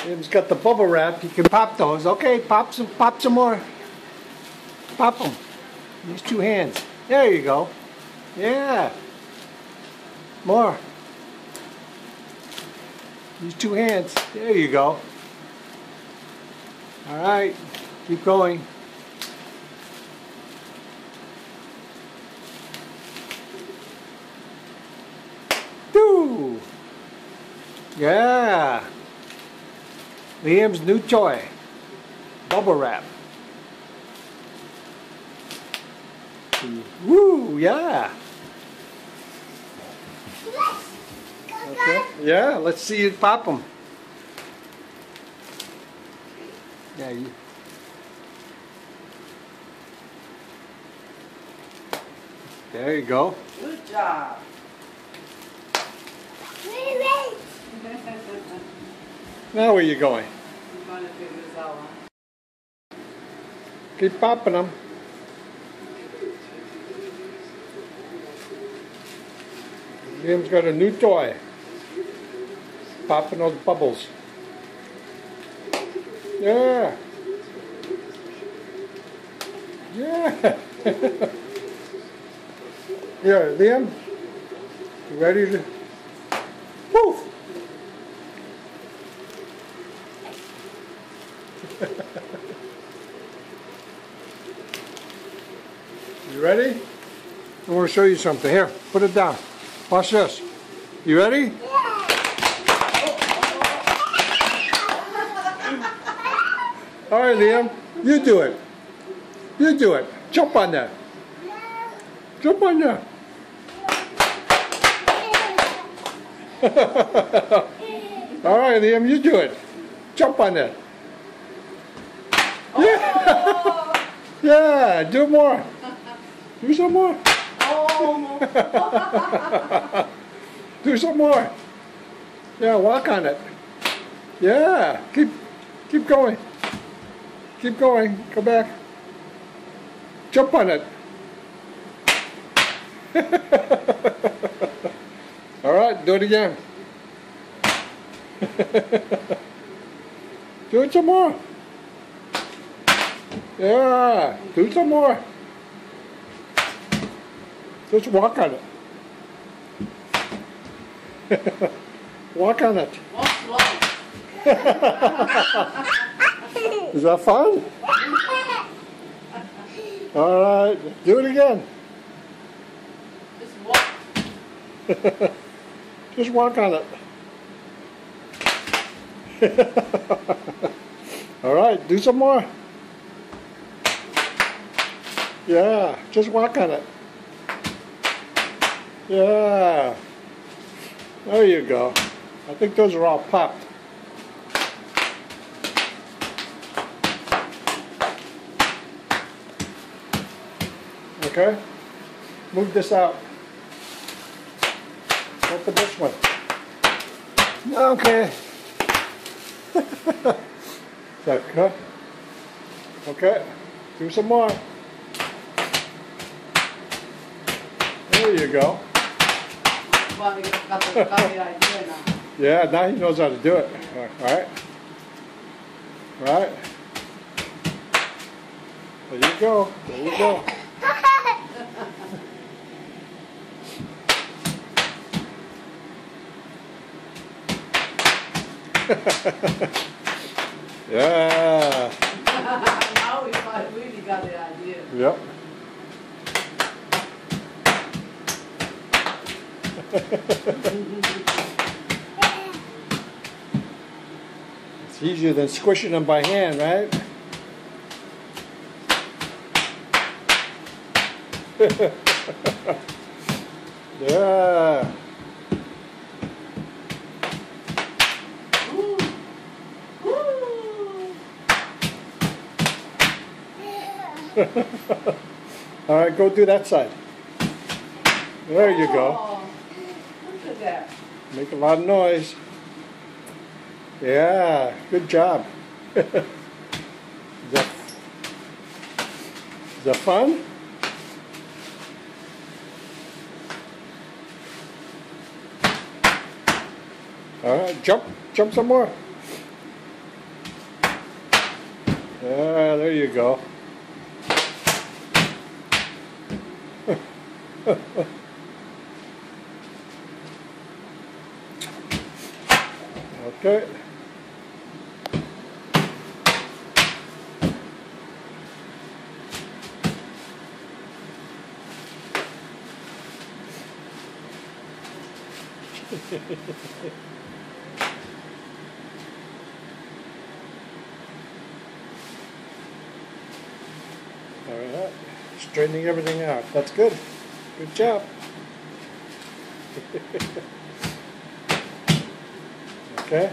Liam's got the bubble wrap. He can pop those. Okay, pop some more. Pop them. Use two hands. There you go. Yeah. More. Use two hands. There you go. All right. Keep going. Woo! Yeah. Liam's new toy. Bubble wrap. Woo! Yeah. Okay. Yeah. Let's see you pop them. Yeah. There you go. Good job. Now where you going? I'm going to figure this out. Keep popping them. Liam's got a new toy. Popping those bubbles. Yeah. Yeah. Yeah, Liam. You ready to? Woof. You ready? I want to show you something. Here, put it down. Watch this. You ready? Yeah. All right, Liam. You do it. You do it. Jump on that. Jump on there. All right, Liam. You do it. Jump on that. Yeah. Yeah. Do more. Do some more. Do some more. Yeah, walk on it. Yeah, keep going. Keep going. Go back. Jump on it. All right, do it again. Do it some more. Yeah, do some more. Just walk on it. Walk on it. Walk slow. Is that fun? All right, do it again. Just walk. Just walk on it. All right, do some more. Yeah, just walk on it. Yeah. There you go. I think those are all popped. Okay? Move this out. Open this one. Okay. Okay. Okay. Do some more. There you go. Yeah, now he knows how to do it. All right. All right. There you go. There you go. Yeah. Now we really got the idea. Yep. It's easier than squishing them by hand, right? Yeah. All right, go do that side. There you go. Look at that. Make a lot of noise. Yeah, good job. Is that fun? All right, jump some more. There you go. Okay. All right, straightening everything out. That's good. Good job. Okay.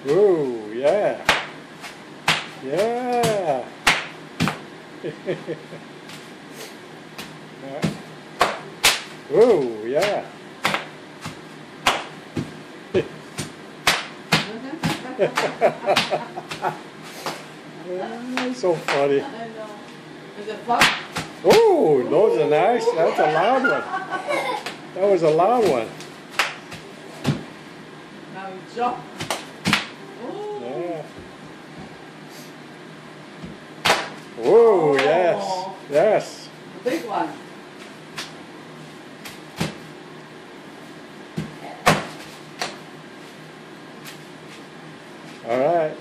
Ooh, yeah. Yeah. Ooh, yeah. So funny. I know. Is it fun? Oh, those are nice. That's a loud one. That was a loud one. Now you jump. Ooh. Yeah. Oh, yes. Yes. The big one. All right.